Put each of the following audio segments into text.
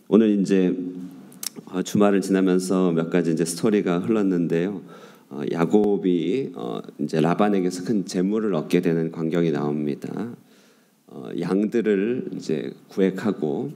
오늘 이제 주말을 지나면서 몇 가지 이제 스토리가 흘렀는데요. 야곱이 이제 라반에게서 큰 재물을 얻게 되는 광경이 나옵니다. 양들을 이제 구획하고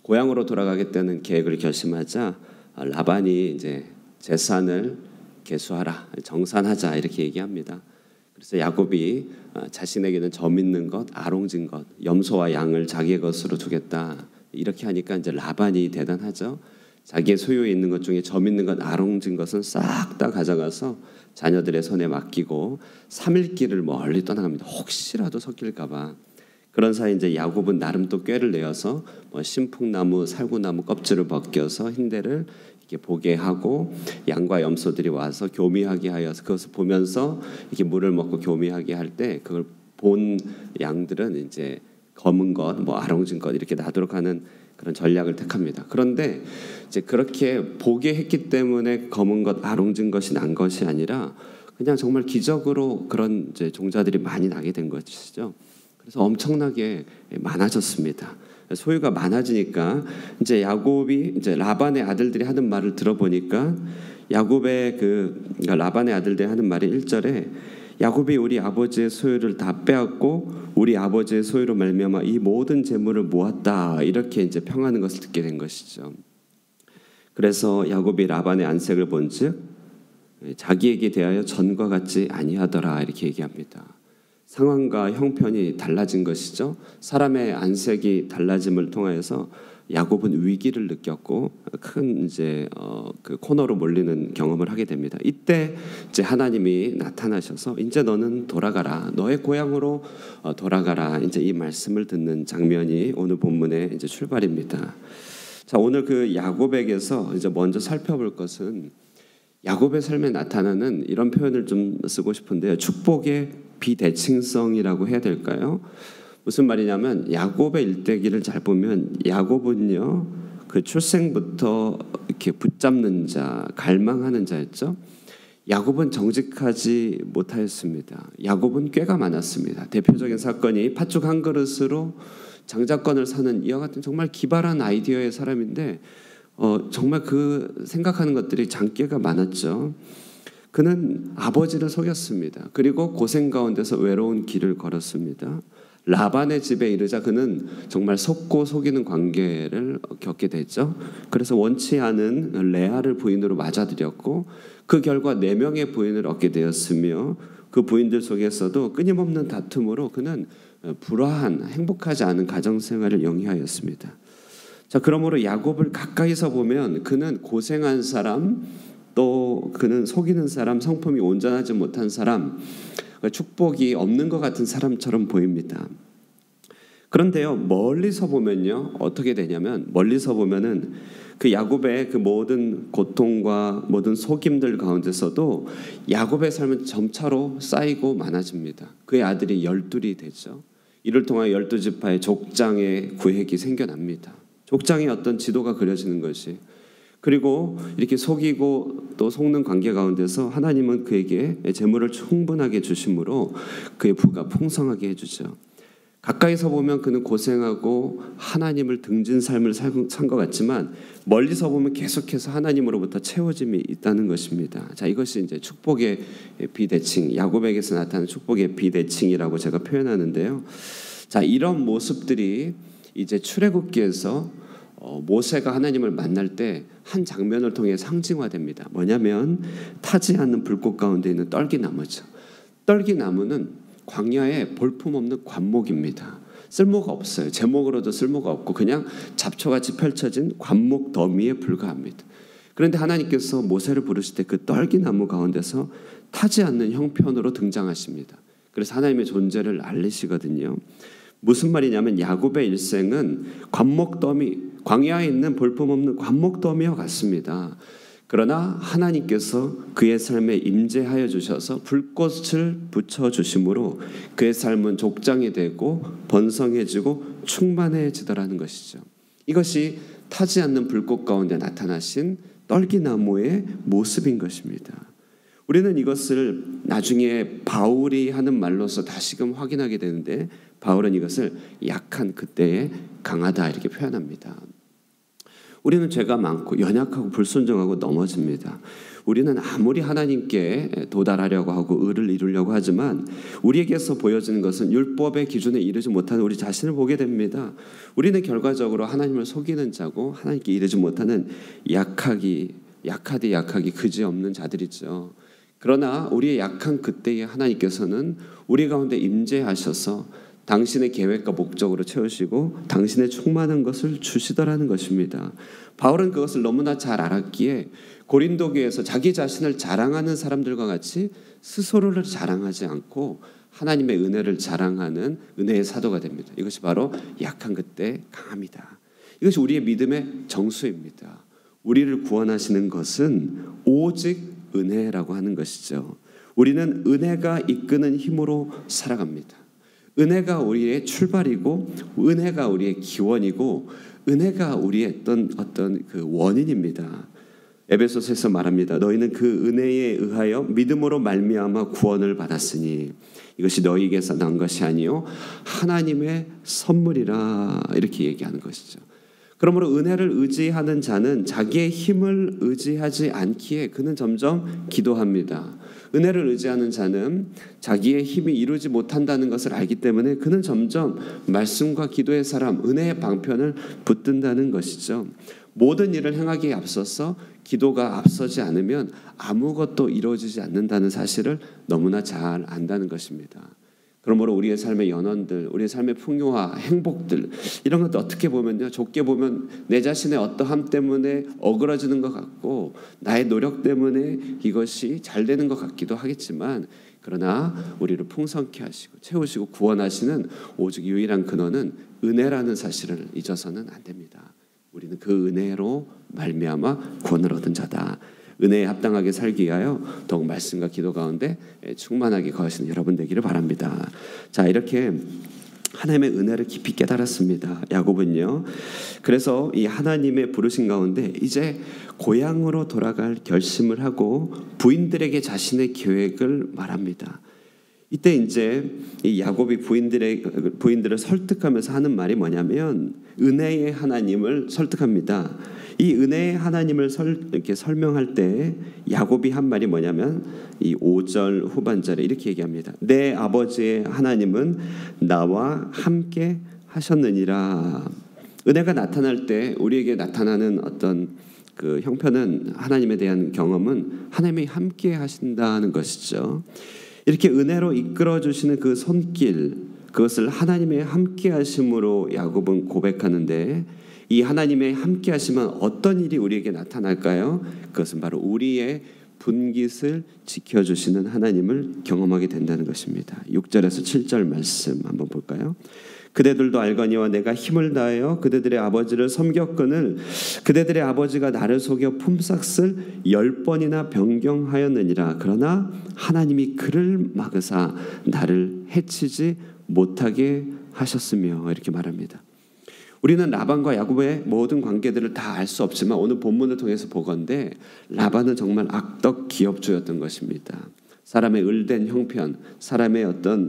고향으로 돌아가겠다는 계획을 결심하자 라반이 이제 재산을 계수하라, 정산하자 이렇게 얘기합니다. 그래서 야곱이 자신에게는 점 있는 것, 아롱진 것, 염소와 양을 자기의 것으로 두겠다. 이렇게 하니까 이제 라반이 대단하죠. 자기의 소유에 있는 것 중에 점 있는 것, 아롱진 것은 싹 다 가져가서 자녀들의 손에 맡기고 3일 길을 멀리 떠나갑니다. 혹시라도 섞일까봐. 그런 사이 이제 야곱은 나름 또 꾀를 내어서 신풍나무, 살구나무 껍질을 벗겨서 흰대를 이렇게 보게 하고 양과 염소들이 와서 교미하게 하여서 그것을 보면서 이렇게 물을 먹고 교미하게 할 때 그걸 본 양들은 이제 검은 것, 아롱진 것 이렇게 나도록 하는 그런 전략을 택합니다. 그런데 이제 그렇게 보게 했기 때문에 검은 것, 아롱진 것이 난 것이 아니라 그냥 정말 기적으로 그런 이제 종자들이 많이 나게 된 것이죠. 그래서 엄청나게 많아졌습니다. 소유가 많아지니까 이제 야곱이 이제 라반의 아들들이 하는 말을 들어보니까 그러니까 라반의 아들들이 하는 말이 1절에 야곱이 우리 아버지의 소유를 다 빼앗고 우리 아버지의 소유로 말미암아 이 모든 재물을 모았다 이렇게 이제 평하는 것을 듣게 된 것이죠. 그래서 야곱이 라반의 안색을 본즉 자기에게 대하여 전과 같지 아니하더라 이렇게 얘기합니다. 상황과 형편이 달라진 것이죠. 사람의 안색이 달라짐을 통하여서 야곱은 위기를 느꼈고 큰 이제 그 코너로 몰리는 경험을 하게 됩니다. 이때 이제 하나님이 나타나셔서 이제 너는 돌아가라, 너의 고향으로 돌아가라. 이제 이 말씀을 듣는 장면이 오늘 본문의 이제 출발입니다. 자, 오늘 그 야곱에게서 이제 먼저 살펴볼 것은 야곱의 삶에 나타나는 이런 표현을 좀 쓰고 싶은데요. 축복의 비대칭성이라고 해야 될까요? 무슨 말이냐면 야곱의 일대기를 잘 보면 야곱은요 그 출생부터 이렇게 붙잡는 자, 갈망하는 자였죠. 야곱은 정직하지 못하였습니다. 야곱은 꾀가 많았습니다. 대표적인 사건이 팥죽 한 그릇으로 장자권을 사는 이와 같은 정말 기발한 아이디어의 사람인데 정말 그 생각하는 것들이 장깨가 많았죠. 그는 아버지를 속였습니다. 그리고 고생 가운데서 외로운 길을 걸었습니다. 라반의 집에 이르자 그는 정말 속고 속이는 관계를 겪게 됐죠. 그래서 원치 않은 레아를 부인으로 맞아들였고 그 결과 4명의 부인을 얻게 되었으며 그 부인들 속에서도 끊임없는 다툼으로 그는 불화한, 행복하지 않은 가정생활을 영위하였습니다. 자, 그러므로 야곱을 가까이서 보면 그는 고생한 사람, 또 그는 속이는 사람, 성품이 온전하지 못한 사람, 축복이 없는 것 같은 사람처럼 보입니다. 그런데요, 멀리서 보면요, 어떻게 되냐면 멀리서 보면은 그 야곱의 그 모든 고통과 모든 속임들 가운데서도 야곱의 삶은 점차로 쌓이고 많아집니다. 그의 아들이 12이 되죠. 이를 통하여 12지파의 족장의 구획이 생겨납니다. 족장의 어떤 지도가 그려지는 것이, 그리고 이렇게 속이고 또 속는 관계 가운데서 하나님은 그에게 재물을 충분하게 주심으로 그의 부가 풍성하게 해주죠. 가까이서 보면 그는 고생하고 하나님을 등진 삶을 산 것 같지만 멀리서 보면 계속해서 하나님으로부터 채워짐이 있다는 것입니다. 자, 이것이 이제 축복의 비대칭, 야곱에게서 나타나는 축복의 비대칭이라고 제가 표현하는데요. 자, 이런 모습들이 이제 출애굽기에서 모세가 하나님을 만날 때 한 장면을 통해 상징화됩니다. 뭐냐면 타지 않는 불꽃 가운데 있는 떨기나무죠. 떨기나무는 광야에 볼품없는 관목입니다. 쓸모가 없어요. 제목으로도 쓸모가 없고 그냥 잡초같이 펼쳐진 관목 더미에 불과합니다. 그런데 하나님께서 모세를 부르실 때 그 떨기나무 가운데서 타지 않는 형편으로 등장하십니다. 그래서 하나님의 존재를 알리시거든요. 무슨 말이냐면 야곱의 일생은 관목더미, 광야에 있는 볼품없는 관목더미와 같습니다. 그러나 하나님께서 그의 삶에 임재하여 주셔서 불꽃을 붙여주심으로 그의 삶은 족장이 되고 번성해지고 충만해지더라는 것이죠. 이것이 타지 않는 불꽃 가운데 나타나신 떨기나무의 모습인 것입니다. 우리는 이것을 나중에 바울이 하는 말로서 다시금 확인하게 되는데 바울은 이것을 약한 그때에 강하다 이렇게 표현합니다. 우리는 죄가 많고 연약하고 불순종하고 넘어집니다. 우리는 아무리 하나님께 도달하려고 하고 의를 이루려고 하지만 우리에게서 보여지는 것은 율법의 기준에 이르지 못하는 우리 자신을 보게 됩니다. 우리는 결과적으로 하나님을 속이는 자고 하나님께 이르지 못하는 약하디 그지없는 자들이죠. 그러나 우리의 약한 그때에 하나님께서는 우리 가운데 임재하셔서 당신의 계획과 목적으로 채우시고 당신의 충만한 것을 주시더라는 것입니다. 바울은 그것을 너무나 잘 알았기에 고린도 교회에서 자기 자신을 자랑하는 사람들과 같이 스스로를 자랑하지 않고 하나님의 은혜를 자랑하는 은혜의 사도가 됩니다. 이것이 바로 약한 그때 강함이다. 이것이 우리의 믿음의 정수입니다. 우리를 구원하시는 것은 오직 은혜라고 하는 것이죠. 우리는 은혜가 이끄는 힘으로 살아갑니다. 은혜가 우리의 출발이고 은혜가 우리의 기원이고 은혜가 우리의 어떤 그 원인입니다. 에베소서에서 말합니다. 너희는 그 은혜에 의하여 믿음으로 말미암아 구원을 받았으니 이것이 너희에게서 난 것이 아니요 하나님의 선물이라 이렇게 얘기하는 것이죠. 그러므로 은혜를 의지하는 자는 자기의 힘을 의지하지 않기에 그는 점점 기도합니다. 은혜를 의지하는 자는 자기의 힘이 이루지 못한다는 것을 알기 때문에 그는 점점 말씀과 기도의 사람, 은혜의 방편을 붙든다는 것이죠. 모든 일을 행하기에 앞서서 기도가 앞서지 않으면 아무것도 이루어지지 않는다는 사실을 너무나 잘 안다는 것입니다. 그러므로 우리의 삶의 연원들, 우리의 삶의 풍요와 행복들 이런 것도 어떻게 보면요, 좁게 보면 내 자신의 어떠함 때문에 어그러지는 것 같고 나의 노력 때문에 이것이 잘 되는 것 같기도 하겠지만 그러나 우리를 풍성케 하시고 채우시고 구원하시는 오직 유일한 근원은 은혜라는 사실을 잊어서는 안 됩니다. 우리는 그 은혜로 말미암아 구원을 얻은 자다. 은혜에 합당하게 살기 위하여 더욱 말씀과 기도 가운데 충만하게 거하시는 여러분 되기를 바랍니다. 자, 이렇게 하나님의 은혜를 깊이 깨달았습니다. 야곱은요. 그래서 이 하나님의 부르신 가운데 이제 고향으로 돌아갈 결심을 하고 부인들에게 자신의 계획을 말합니다. 이때 이제 이 야곱이 부인들을 설득하면서 하는 말이 뭐냐면 은혜의 하나님을 설득합니다. 이 은혜의 하나님을 이렇게 설명할 때 야곱이 한 말이 뭐냐면 이 5절 후반절에 이렇게 얘기합니다. 내 아버지의 하나님은 나와 함께 하셨느니라. 은혜가 나타날 때 우리에게 나타나는 어떤 그 형편은 하나님에 대한 경험은 하나님이 함께 하신다는 것이죠. 이렇게 은혜로 이끌어 주시는 그 손길, 그것을 하나님의 함께 하심으로 야곱은 고백하는데 이 하나님의 함께 하시면 어떤 일이 우리에게 나타날까요? 그것은 바로 우리의 분깃을 지켜주시는 하나님을 경험하게 된다는 것입니다. 6절에서 7절 말씀 한번 볼까요? 그대들도 알거니와 내가 힘을 다하여 그대들의 아버지를 섬겼거늘 그대들의 아버지가 나를 속여 품삯을 10번이나 변경하였느니라. 그러나 하나님이 그를 막으사 나를 해치지 못하게 하셨으며 이렇게 말합니다. 우리는 라반과 야곱의 모든 관계들을 다 알 수 없지만 오늘 본문을 통해서 보건대 라반은 정말 악덕 기업주였던 것입니다. 사람의 을된 형편, 사람의 어떤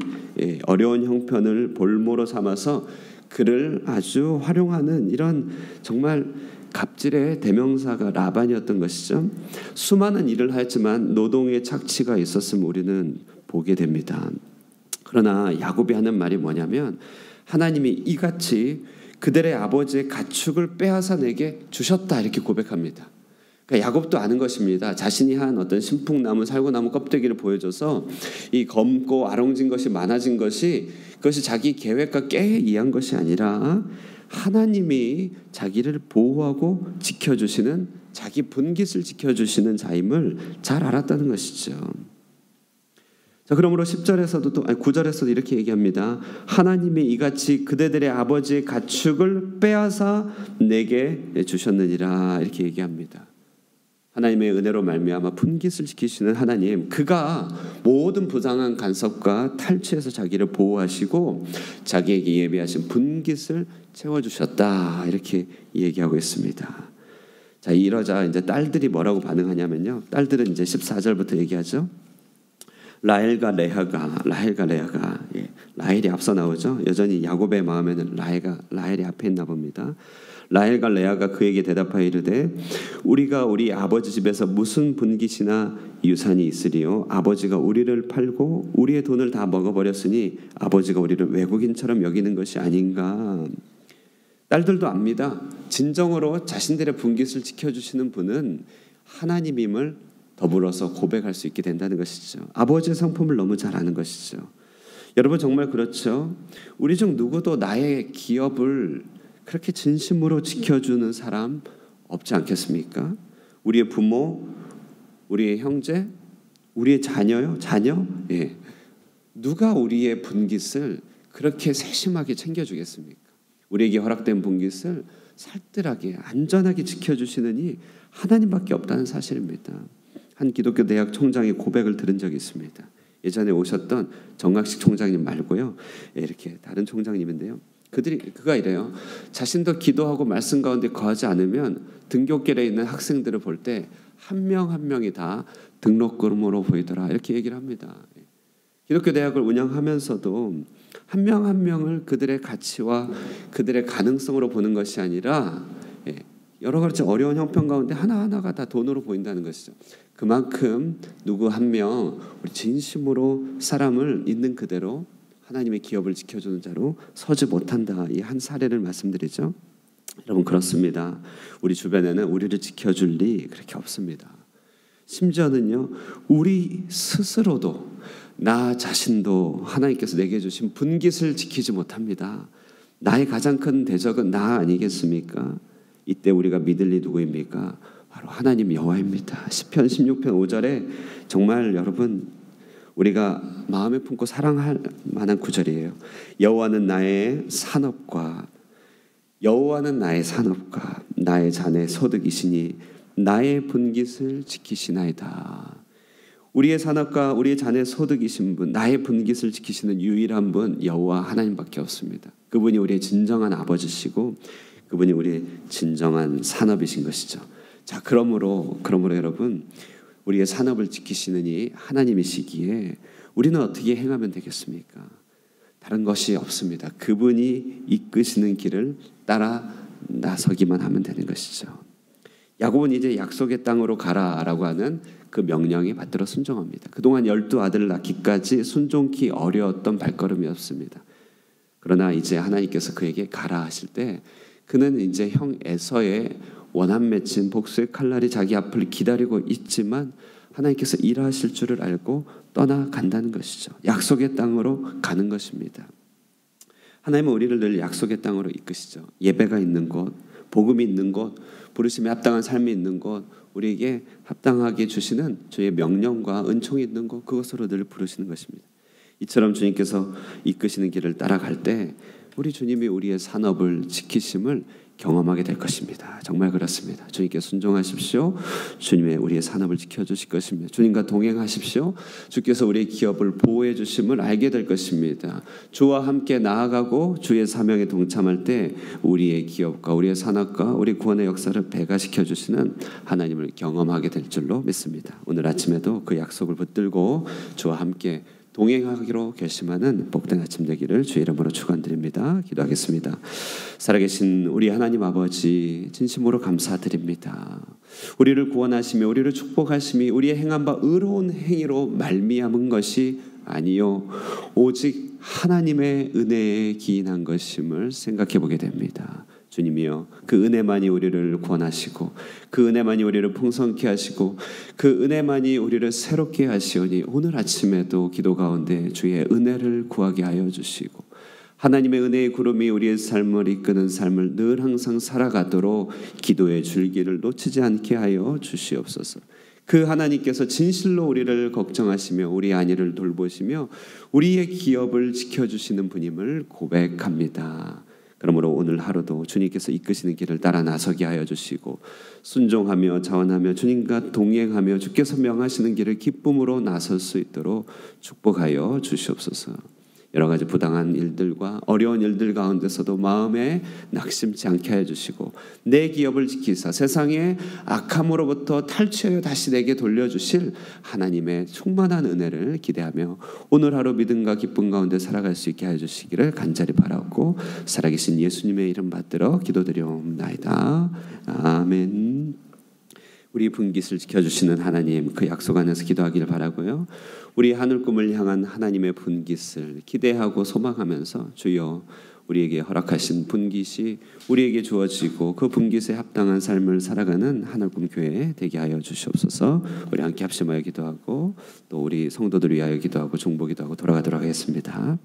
어려운 형편을 볼모로 삼아서 그를 아주 활용하는 이런 정말 갑질의 대명사가 라반이었던 것이죠. 수많은 일을 하였지만 노동의 착취가 있었음을 우리는 보게 됩니다. 그러나 야곱이 하는 말이 뭐냐면 하나님이 이같이 그들의 아버지의 가축을 빼앗아 내게 주셨다 이렇게 고백합니다. 그러니까 야곱도 아는 것입니다. 자신이 한 어떤 신풍나무 살구나무 껍데기를 보여줘서 이 검고 아롱진 것이 많아진 것이 그것이 자기 계획과 깨에 의한 것이 아니라 하나님이 자기를 보호하고 지켜주시는 자기 분깃을 지켜주시는 자임을 잘 알았다는 것이죠. 자, 그러므로 9절에서도 이렇게 얘기합니다. 하나님이 이같이 그대들의 아버지의 가축을 빼앗아 내게 주셨느니라 이렇게 얘기합니다. 하나님의 은혜로 말미암아 분깃을 지키시는 하나님, 그가 모든 부당한 간섭과 탈취에서 자기를 보호하시고 자기에게 예비하신 분깃을 채워주셨다 이렇게 얘기하고 있습니다. 자, 이러자 이제 딸들이 뭐라고 반응하냐면요. 딸들은 이제 14절부터 얘기하죠. 라헬과 레아가 라헬이 앞서 나오죠. 여전히 야곱의 마음에는 라헬이 앞에 있나 봅니다. 라헬과 레아가 그에게 대답하여 이르되 우리가 우리 아버지 집에서 무슨 분깃이나 유산이 있으리요? 아버지가 우리를 팔고 우리의 돈을 다 먹어버렸으니 아버지가 우리를 외국인처럼 여기는 것이 아닌가. 딸들도 압니다. 진정으로 자신들의 분깃을 지켜주시는 분은 하나님임을 더불어서 고백할 수 있게 된다는 것이죠. 아버지의 성품을 너무 잘 아는 것이죠. 여러분 정말 그렇죠. 우리 중 누구도 나의 기업을 그렇게 진심으로 지켜주는 사람 없지 않겠습니까? 우리의 부모, 우리의 형제, 우리의 자녀요? 자녀? 예. 누가 우리의 분깃을 그렇게 세심하게 챙겨주겠습니까? 우리에게 허락된 분깃을 살뜰하게 안전하게 지켜주시는 이 하나님밖에 없다는 사실입니다. 한 기독교 대학 총장의 고백을 들은 적이 있습니다. 예전에 오셨던 정학식 총장님 말고요. 이렇게 다른 총장님인데요. 그가 이래요. 자신도 기도하고 말씀 가운데 거하지 않으면 등굣길에 있는 학생들을 볼 때 한 명 한 명이 다 등록금으로 보이더라. 이렇게 얘기를 합니다. 기독교 대학을 운영하면서도 한 명 한 명을 그들의 가치와 그들의 가능성으로 보는 것이 아니라 여러 가지 어려운 형편 가운데 하나하나가 다 돈으로 보인다는 것이죠. 그만큼 누구 한 명 우리 진심으로 사람을 있는 그대로 하나님의 기업을 지켜주는 자로 서지 못한다. 이 한 사례를 말씀드리죠. 여러분 그렇습니다. 우리 주변에는 우리를 지켜줄 리 그렇게 없습니다. 심지어는요. 우리 스스로도 나 자신도 하나님께서 내게 주신 분깃을 지키지 못합니다. 나의 가장 큰 대적은 나 아니겠습니까? 이때 우리가 믿을 리 누구입니까? 바로 하나님 여호와입니다. 시편 16편 5절에 정말 여러분 우리가 마음에 품고 사랑할 만한 구절이에요. 여호와는 나의 산업과 나의 자네 소득이시니 나의 분깃을 지키시나이다. 우리의 산업과 우리의 자네 소득이신 분, 나의 분깃을 지키시는 유일한 분 여호와 하나님밖에 없습니다. 그분이 우리의 진정한 아버지시고 그분이 우리의 진정한 산업이신 것이죠. 자, 그러므로 여러분 우리의 산업을 지키시는 이 하나님이시기에 우리는 어떻게 행하면 되겠습니까? 다른 것이 없습니다. 그분이 이끄시는 길을 따라 나서기만 하면 되는 것이죠. 야곱은 이제 약속의 땅으로 가라라고 하는 그 명령에 받들어 순종합니다. 그동안 12아들을 낳기까지 순종키 어려웠던 발걸음이었습니다. 그러나 이제 하나님께서 그에게 가라 하실 때 그는 이제 형 에서의 원한 맺힌 복수의 칼날이 자기 앞을 기다리고 있지만 하나님께서 일하실 줄을 알고 떠나간다는 것이죠. 약속의 땅으로 가는 것입니다. 하나님은 우리를 늘 약속의 땅으로 이끄시죠. 예배가 있는 곳, 복음이 있는 곳, 부르심에 합당한 삶이 있는 곳, 우리에게 합당하게 주시는 주의 명령과 은총이 있는 곳, 그것으로 늘 부르시는 것입니다. 이처럼 주님께서 이끄시는 길을 따라갈 때 우리 주님이 우리의 산업을 지키심을 경험하게 될 것입니다. 정말 그렇습니다. 주님께 순종하십시오. 주님의 우리의 산업을 지켜주실 것입니다. 주님과 동행하십시오. 주께서 우리의 기업을 보호해 주심을 알게 될 것입니다. 주와 함께 나아가고 주의 사명에 동참할 때 우리의 기업과 우리의 산업과 우리 구원의 역사를 배가시켜 주시는 하나님을 경험하게 될 줄로 믿습니다. 오늘 아침에도 그 약속을 붙들고 주와 함께 동행하기로 결심하는 복된 아침 되기를 주의 이름으로 축원드립니다. 기도하겠습니다. 살아계신 우리 하나님 아버지 진심으로 감사드립니다. 우리를 구원하시며 우리를 축복하심이 우리의 행한 바 의로운 행위로 말미암은 것이 아니요 오직 하나님의 은혜에 기인한 것임을 생각해 보게 됩니다. 주님이여 그 은혜만이 우리를 구원하시고 그 은혜만이 우리를 풍성케 하시고 그 은혜만이 우리를 새롭게 하시오니 오늘 아침에도 기도 가운데 주의 은혜를 구하게 하여 주시고 하나님의 은혜의 구름이 우리의 삶을 이끄는 삶을 늘 항상 살아가도록 기도의 줄기를 놓치지 않게 하여 주시옵소서. 그 하나님께서 진실로 우리를 걱정하시며 우리 안위를 돌보시며 우리의 기업을 지켜주시는 분임을 고백합니다. 그러므로 오늘 하루도 주님께서 이끄시는 길을 따라 나서게 하여 주시고 순종하며 자원하며 주님과 동행하며 주께서 명하시는 길을 기쁨으로 나설 수 있도록 축복하여 주시옵소서. 여러 가지 부당한 일들과 어려운 일들 가운데서도 마음에 낙심치 않게 해주시고 내 기업을 지키사 세상의 악함으로부터 탈취하여 다시 내게 돌려주실 하나님의 충만한 은혜를 기대하며 오늘 하루 믿음과 기쁨 가운데 살아갈 수 있게 해주시기를 간절히 바라고 살아계신 예수님의 이름 받들어 기도드리옵나이다. 아멘. 우리 분깃을 지켜주시는 하나님, 그 약속 안에서 기도하기를 바라고요. 우리 하늘 꿈을 향한 하나님의 분깃을 기대하고 소망하면서 주여 우리에게 허락하신 분깃이 우리에게 주어지고 그 분깃에 합당한 삶을 살아가는 하늘꿈 교회 되게 하여 주시옵소서. 우리 함께 합심하여 기도하고 또 우리 성도들 위하여 기도하고 중보기도하고 돌아가도록 하겠습니다.